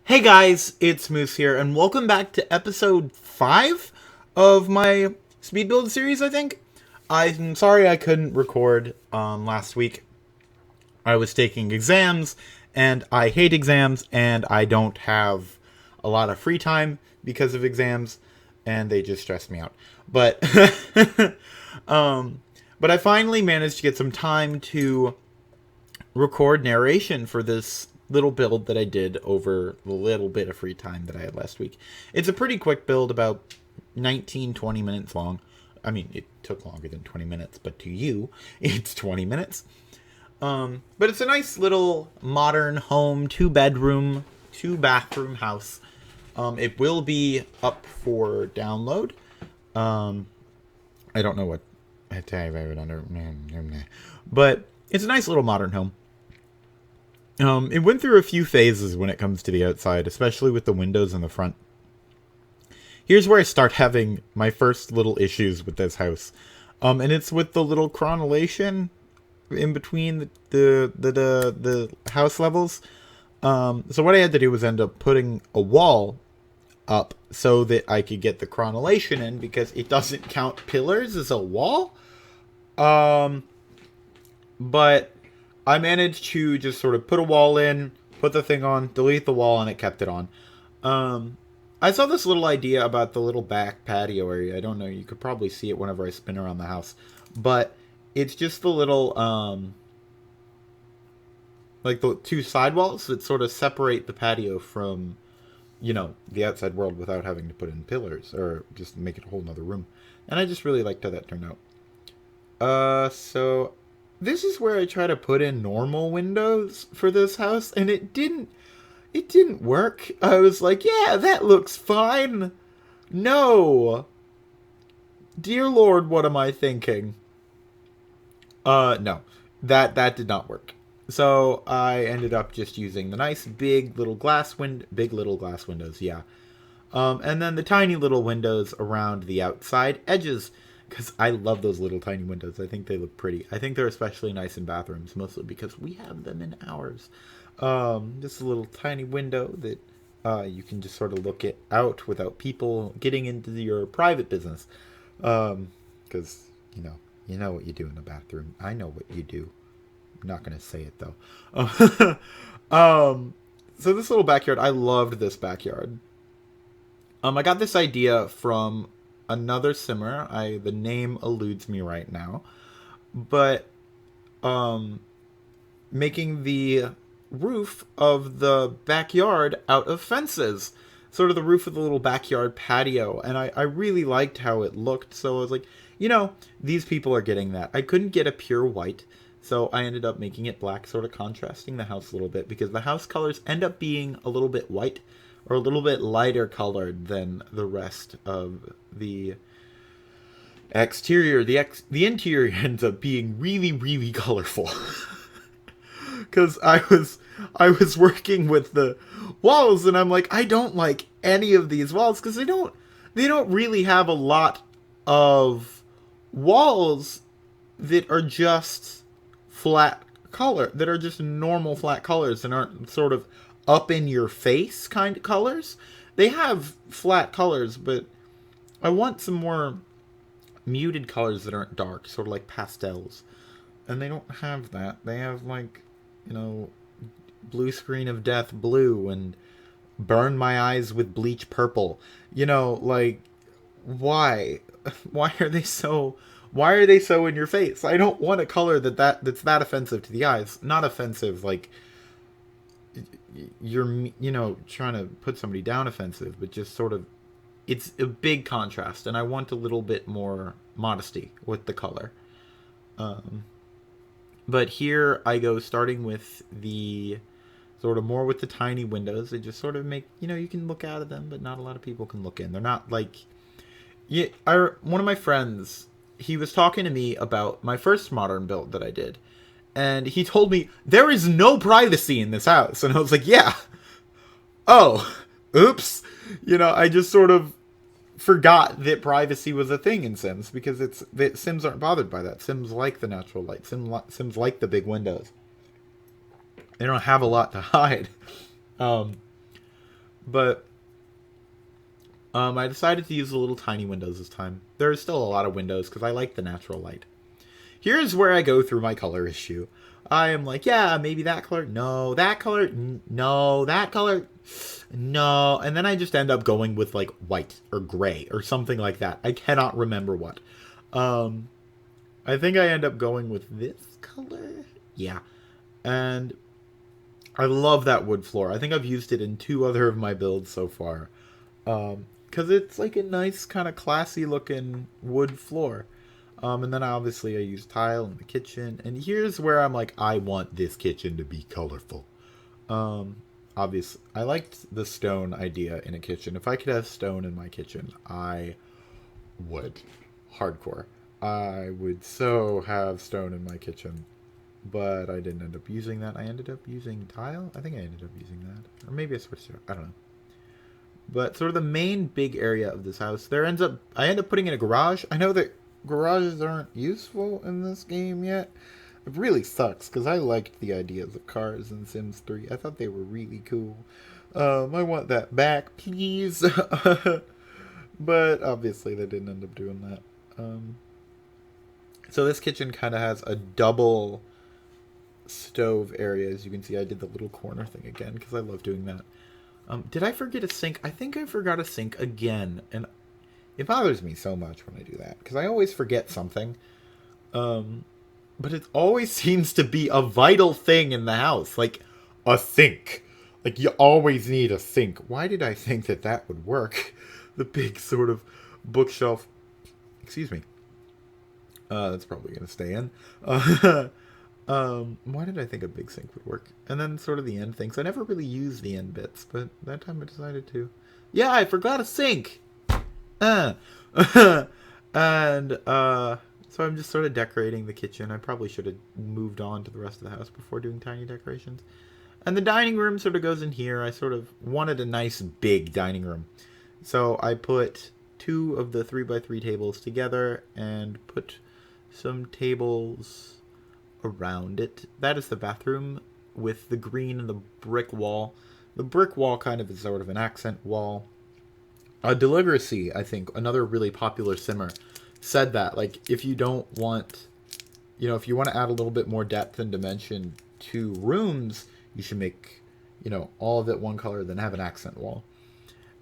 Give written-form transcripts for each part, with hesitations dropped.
Hey guys, it's Mousse here, and welcome back to episode 5 of my Speedbuild series, I think. I'm sorry I couldn't record last week. I was taking exams, and I hate exams, and I don't have a lot of free time because of exams, and they just stress me out. But, but I finally managed to get some time to record narration for this little build that I did over the little bit of free time that I had last week. It's a pretty quick build, about 19-20 minutes long. I mean, it took longer than 20 minutes, but to you, it's 20 minutes. But it's a nice little modern home, 2-bedroom, 2-bathroom house. It will be up for download. I don't know what tab I would under, but it's a nice little modern home. It went through a few phases when it comes to the outside, especially with the windows in the front. Here's where I start having my first little issues with this house. And it's with the little crenellation in between the house levels. So what I had to do was end up putting a wall up so that I could get the crenellation in, because it doesn't count pillars as a wall. But I managed to just sort of put a wall in, put the thing on, delete the wall, and it kept it on. I saw this little idea about the little back patio area. I don't know, you could probably see it whenever I spin around the house. But it's just the little, like the two sidewalls that sort of separate the patio from, you know, the outside world without having to put in pillars or just make it a whole nother room. And I just really liked how that turned out. So this is where I try to put in normal windows for this house, and it didn't work. I was like, yeah, that looks fine. No. Dear Lord, what am I thinking? No. That did not work. So I ended up just using the nice big little glass windows, yeah. And then the tiny little windows around the outside edges, because I love those little tiny windows. I think they look pretty. I think they're especially nice in bathrooms, mostly because we have them in ours. Just a little tiny window that you can just sort of look it out without people getting into your private business. Because, you know what you do in a bathroom. I know what you do. I'm not going to say it, though. So this little backyard, I loved this backyard. I got this idea from another simmer. The name eludes me right now, but making the roof of the backyard out of fences, sort of the roof of the little backyard patio, and I really liked how it looked. So I was like, these people are getting that. I couldn't get a pure white, so I ended up making it black, sort of contrasting the house a little bit, because the house colors end up being a little bit white or a little bit lighter colored than the rest of the exterior. The interior ends up being really, really colorful. Because I was working with the walls, and I'm like, I don't like any of these walls, because they don't really have a lot of walls that are just flat color, that are just normal flat colors and aren't sort of up in your face kind of colors. They have flat colors, but I want some more muted colors that aren't dark, sort of like pastels. And they don't have that. They have, like, blue screen of death blue and burn my eyes with bleach purple. Like, why? Why are they so in your face? I don't want a color that's that offensive to the eyes. Not offensive like you're trying to put somebody down offensive, but just sort of, it's a big contrast, and I want a little bit more modesty with the color. But here I go, starting with the sort of more with the tiny windows. They just sort of make, you can look out of them, but not a lot of people can look in. They're not like, one of my friends, he was talking to me about my first modern build that I did. And he told me, there is no privacy in this house. And I was like, yeah. Oh, oops. I just sort of forgot that privacy was a thing in Sims, because that Sims aren't bothered by that. Sims like the natural light. Sims like the big windows. They don't have a lot to hide. But I decided to use the little tiny windows this time. There's still a lot of windows because I like the natural light. Here's where I go through my color issue. I am like, yeah, maybe that color. No, that color. No, that color. No. And then I just end up going with like white or gray or something like that. I cannot remember what. I think I end up going with this color. Yeah. And I love that wood floor. I think I've used it in 2 other of my builds so far. Because it's like a nice kind of classy looking wood floor. And then obviously I use tile in the kitchen. And here's where I'm like, I want this kitchen to be colorful. Obviously, I liked the stone idea in a kitchen. If I could have stone in my kitchen, I would. Hardcore. I would so have stone in my kitchen. But I didn't end up using that. I ended up using tile. I think I ended up using that. Or maybe I switched it. I don't know. But sort of the main big area of this house, I end up putting in a garage. I know that garages aren't useful in this game yet. It really sucks because I liked the ideas of cars in Sims 3. I thought they were really cool. I want that back, please. But obviously they didn't end up doing that. So this kitchen kind of has a double stove area. As you can see, I did the little corner thing again because I love doing that. Did I forget a sink? I think I forgot a sink again, and it bothers me so much when I do that because I always forget something. But it always seems to be a vital thing in the house, like a sink. Like you always need a sink. Why did I think that that would work? The big sort of bookshelf. Excuse me. That's probably gonna stay in. Why did I think a big sink would work? And then sort of the end things. I never really used the end bits, but that time I decided to. Yeah, I forgot a sink! And, so I'm just sort of decorating the kitchen. I probably should have moved on to the rest of the house before doing tiny decorations. And the dining room sort of goes in here. I sort of wanted a nice big dining room. So I put 2 of the 3x3 tables together and put some tables around it. That is the bathroom with the green and the brick wall. The brick wall kind of is sort of an accent wall. Deliberacy, I think, another really popular simmer, said that, like, if you don't want, if you want to add a little bit more depth and dimension to rooms, you should make, all of it one color, then have an accent wall.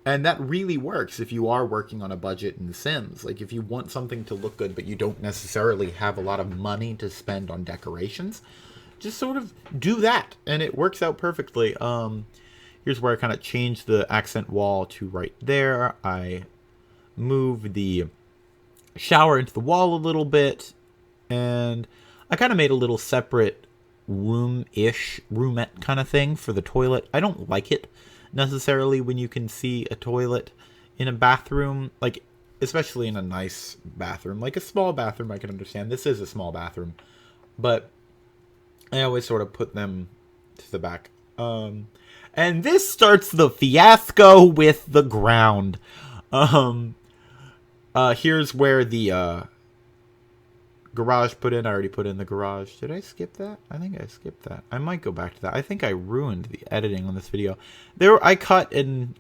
And that really works if you are working on a budget in The Sims. Like, if you want something to look good, but you don't necessarily have a lot of money to spend on decorations, just sort of do that, and it works out perfectly. Here's where I kind of changed the accent wall to right there. I moved the shower into the wall a little bit, and I kind of made a little separate roomette kind of thing for the toilet. I don't like it necessarily when you can see a toilet in a bathroom, like especially in a nice bathroom. Like a small bathroom I can understand. This is a small bathroom, but I always sort of put them to the back. And this starts the fiasco with the ground. Here's where the garage put in. I already put in the garage. Did I skip that? I think I skipped that. I might go back to that. I think I ruined the editing on this video. I cut and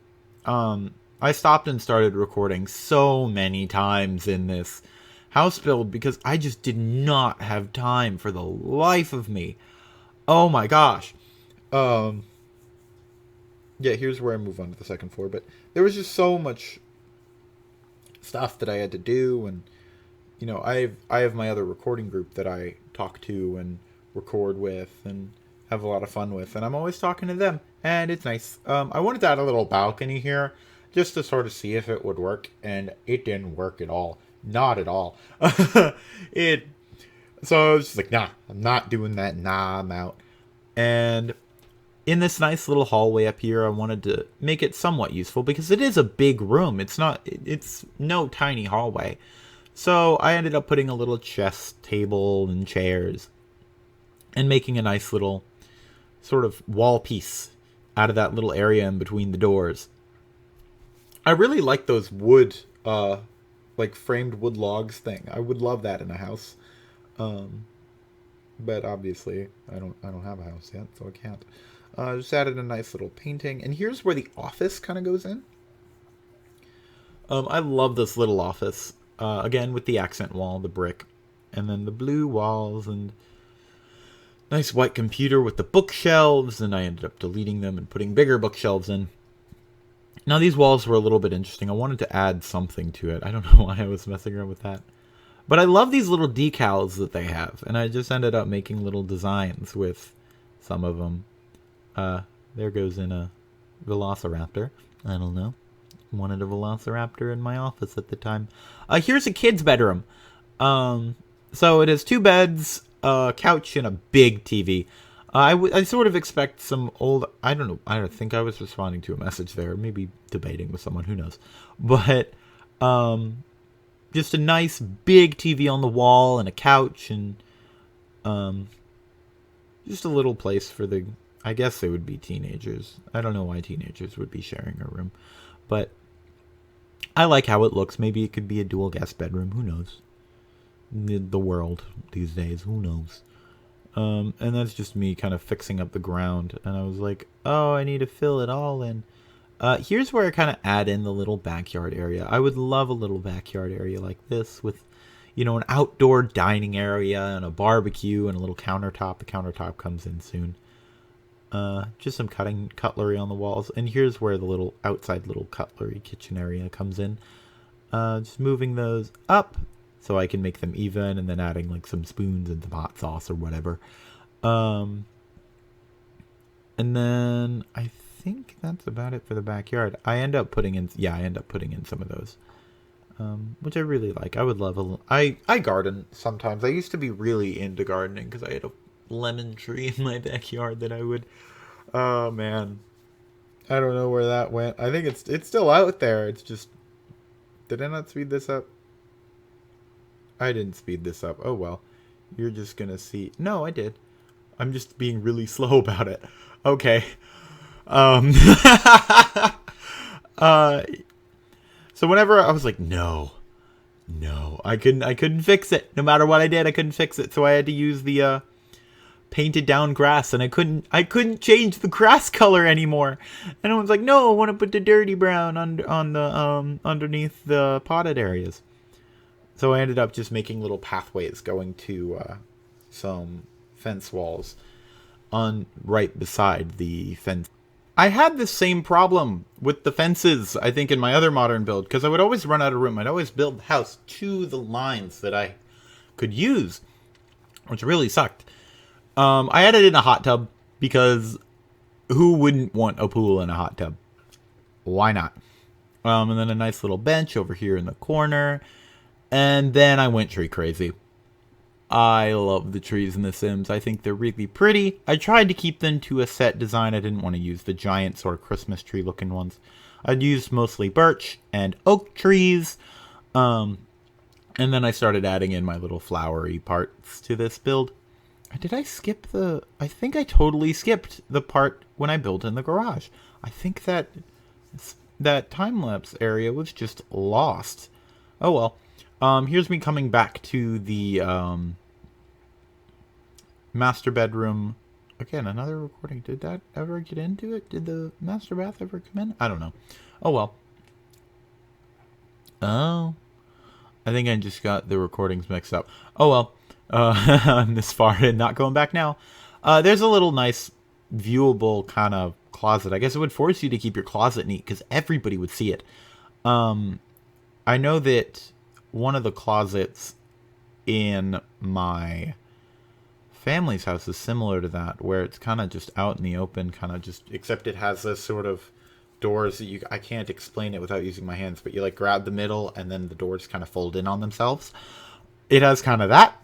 I stopped and started recording so many times in this house build because I just did not have time for the life of me. Oh my gosh. Yeah, here's where I move on to the second floor, but there was just so much stuff that I had to do, and I have my other recording group that I talk to and record with and have a lot of fun with, and I'm always talking to them, and it's nice. I wanted to add a little balcony here just to sort of see if it would work, and it didn't work at all. Not at all. So I was just like, nah, I'm not doing that. Nah, I'm out. And in this nice little hallway up here, I wanted to make it somewhat useful because it is a big room. It's no tiny hallway. So I ended up putting a little chess table and chairs and making a nice little sort of wall piece out of that little area in between the doors. I really like those wood, like framed wood logs thing. I would love that in a house. But obviously I don't have a house yet, so I can't. Just added a nice little painting. And here's where the office kind of goes in. I love this little office. Again, with the accent wall, the brick. And then the blue walls and nice white computer with the bookshelves. And I ended up deleting them and putting bigger bookshelves in. Now, these walls were a little bit interesting. I wanted to add something to it. I don't know why I was messing around with that. But I love these little decals that they have. And I just ended up making little designs with some of them. There goes in a velociraptor. I don't know. Wanted a velociraptor in my office at the time. Here's a kid's bedroom. So it has 2 beds, a couch, and a big TV. I sort of expect some old... I don't know. I don't think I was responding to a message there. Maybe debating with someone. Who knows? But just a nice big TV on the wall and a couch. And just a little place for the... I guess they would be teenagers. I don't know why teenagers would be sharing a room. But I like how it looks. Maybe it could be a dual guest bedroom. Who knows? The world these days. Who knows? And that's just me kind of fixing up the ground. And I was like, oh, I need to fill it all in. Here's where I kind of add in the little backyard area. I would love a little backyard area like this with, you know, an outdoor dining area and a barbecue and a little countertop. The countertop comes in soon. Just some cutlery on the walls. And here's where the little outside little cutlery kitchen area comes in. Just moving those up so I can make them even, and then adding like some spoons and some hot sauce or whatever. And then I think that's about it for the backyard. I end up putting in some of those. Which I really like. I would love I garden sometimes. I used to be really into gardening because I had a lemon tree in my backyard that I would... Oh, man. I don't know where that went. I think it's still out there. It's just... Did I not speed this up? I didn't speed this up. Oh, well. You're just gonna see... No, I did. I'm just being really slow about it. Okay. So whenever I was like, no, I couldn't fix it. No matter what I did, I couldn't fix it. So I had to use the painted down grass, and I couldn't change the grass color anymore. And I was like, no, I want to put the dirty brown on the underneath the potted areas. So I ended up just making little pathways going to some fence walls on right beside the fence. I had the same problem with the fences, I think, in my other modern build, because I would always run out of room. I'd always build the house to the lines that I could use, which really sucked. I added in a hot tub, because who wouldn't want a pool and a hot tub? Why not? And then a nice little bench over here in the corner. And then I went tree crazy. I love the trees in The Sims. I think they're really pretty. I tried to keep them to a set design. I didn't want to use the giant sort of Christmas tree looking ones. I'd used mostly birch and oak trees. And then I started adding in my little flowery parts to this build. Did I skip I think I totally skipped the part when I built in the garage. I think that time-lapse area was just lost. Oh well. Here's me coming back to the master bedroom. Again, another recording. Did that ever get into it? Did the master bath ever come in? I don't know. Oh, well. Oh. I think I just got the recordings mixed up. Oh, well. I'm this far and not going back now. There's a little nice, viewable kind of closet. I guess it would force you to keep your closet neat because everybody would see it. I know that one of the closets in my family's house is similar to that, where it's kind of just out in the open, except it has this sort of doors that I can't explain it without using my hands, but you like grab the middle and then the doors kind of fold in on themselves. It has kind of that.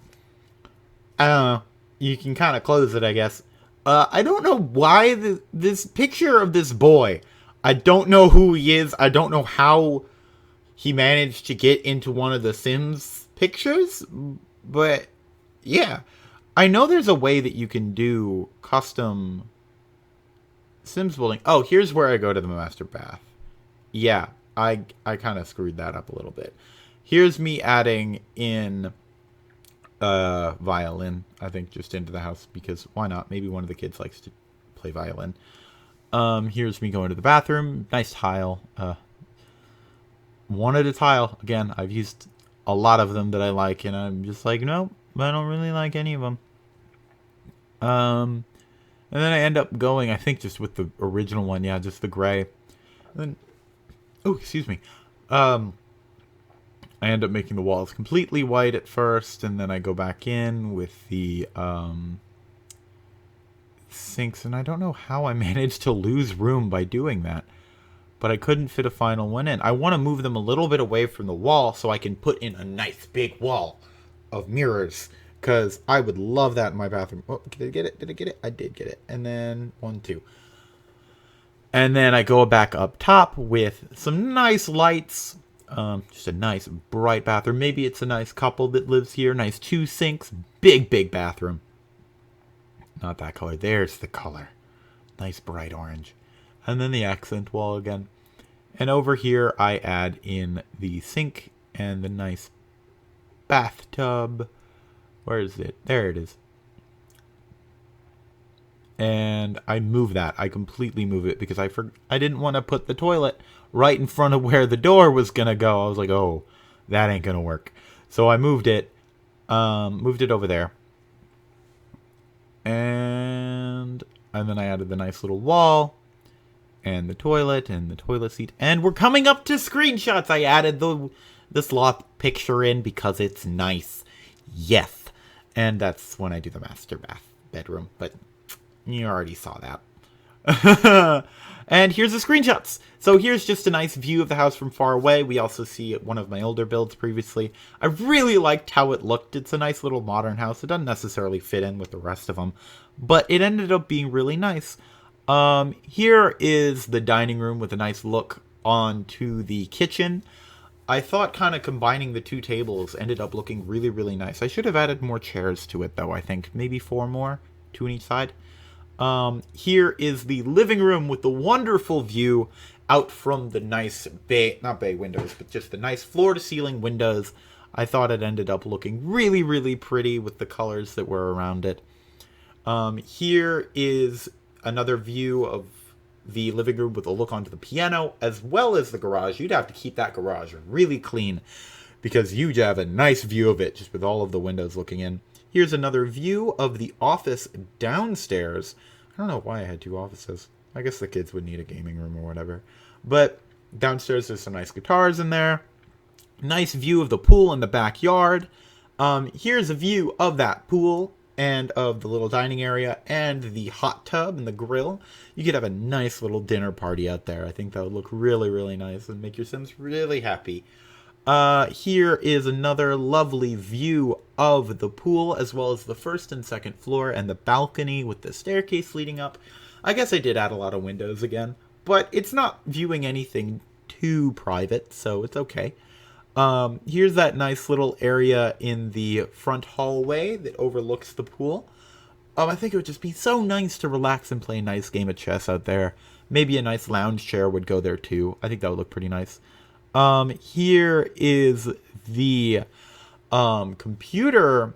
I don't know. You can kind of close it, I guess. I don't know why this picture of this boy, I don't know who he is. I don't know how he managed to get into one of the Sims pictures, but yeah. I know there's a way that you can do custom Sims building. Oh, here's where I go to the master bath. Yeah, I kind of screwed that up a little bit. Here's me adding in violin, I think, just into the house, because why not? Maybe one of the kids likes to play violin. Here's me going to the bathroom. Nice tile. Wanted a tile. Again, I've used a lot of them that I like, and I'm just like, nope, I don't really like any of them. And then I end up going, I think, just with the original one. Yeah, just the gray. And then, oh, excuse me. I end up making the walls completely white at first, and then I go back in with the sinks, and I don't know how I managed to lose room by doing that, but I couldn't fit a final one in. I want to move them a little bit away from the wall so I can put in a nice big wall of mirrors, because I would love that in my bathroom. Oh, did I get it? Did I get it? I did get it. And then 1, 2. And then I go back up top with some nice lights. Just a nice bright bathroom. Maybe it's a nice couple that lives here. Nice 2 sinks. Big, big bathroom. Not that color. There's the color. Nice bright orange. And then the accent wall again. And over here I add in the sink and the nice bathtub. Where is it? There it is. And I move that. I completely move it because I didn't want to put the toilet right in front of where the door was going to go. I was like, oh, that ain't going to work. So I moved it over there. And then I added the nice little wall and the toilet seat. And we're coming up to screenshots. I added the sloth picture in because it's nice. Yes. And that's when I do the master bedroom. But you already saw that. And here's the screenshots. So here's just a nice view of the house from far away. We also see one of my older builds previously. I really liked how it looked. It's a nice little modern house. It doesn't necessarily fit in with the rest of them, but it ended up being really nice. Here is the dining room with a nice look onto the kitchen. I thought kind of combining the 2 tables ended up looking really, really nice. I should have added more chairs to it, though, I think. Maybe 4 more, 2 on each side. Here is the living room with the wonderful view out from the nice not bay windows, but just the nice floor-to-ceiling windows. I thought it ended up looking really, really pretty with the colors that were around it. Here is another view of the living room with a look onto the piano, as well as the garage. You'd have to keep that garage really clean because you'd have a nice view of it just with all of the windows looking in. Here's another view of the office downstairs. I don't know why I had 2 offices. I guess the kids would need a gaming room or whatever. But downstairs there's some nice guitars in there. Nice view of the pool in the backyard. Here's a view of that pool and of the little dining area and the hot tub and the grill. You could have a nice little dinner party out there. I think that would look really, really nice and make your Sims really happy. Here is another lovely view of the pool, as well as the 1st and 2nd floor and the balcony with the staircase leading up. I guess I did add a lot of windows again, but it's not viewing anything too private, so it's okay. Here's that nice little area in the front hallway that overlooks the pool. I think it would just be so nice to relax and play a nice game of chess out there. Maybe a nice lounge chair would go there too. I think that would look pretty nice. Here is the computer.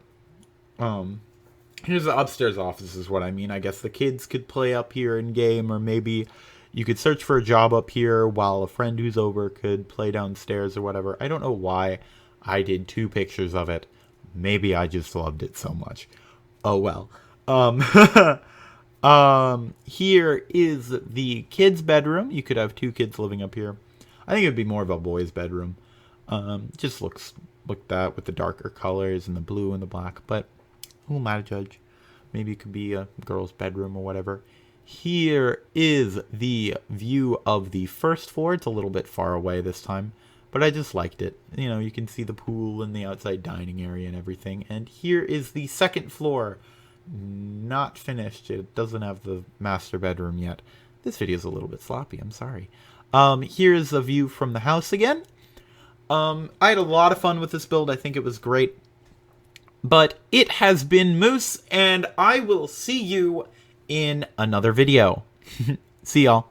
Here's the upstairs office is what I mean. I guess the kids could play up here and game, or maybe you could search for a job up here while a friend who's over could play downstairs or whatever. I don't know why I did 2 pictures of it. Maybe I just loved it so much. Oh well. Here is the kids' bedroom. You could have 2 kids living up here. I think it would be more of a boy's bedroom. Just looks like that with the darker colors and the blue and the black. But who am I to judge? Maybe it could be a girl's bedroom or whatever. Here is the view of the 1st floor. It's a little bit far away this time, but I just liked it. You know, you can see the pool and the outside dining area and everything. And here is the 2nd floor. Not finished. It doesn't have the master bedroom yet. This video is a little bit sloppy. I'm sorry. Here's a view from the house again. I had a lot of fun with this build. I think it was great. But it has been Mousse, and I will see you in another video. See y'all.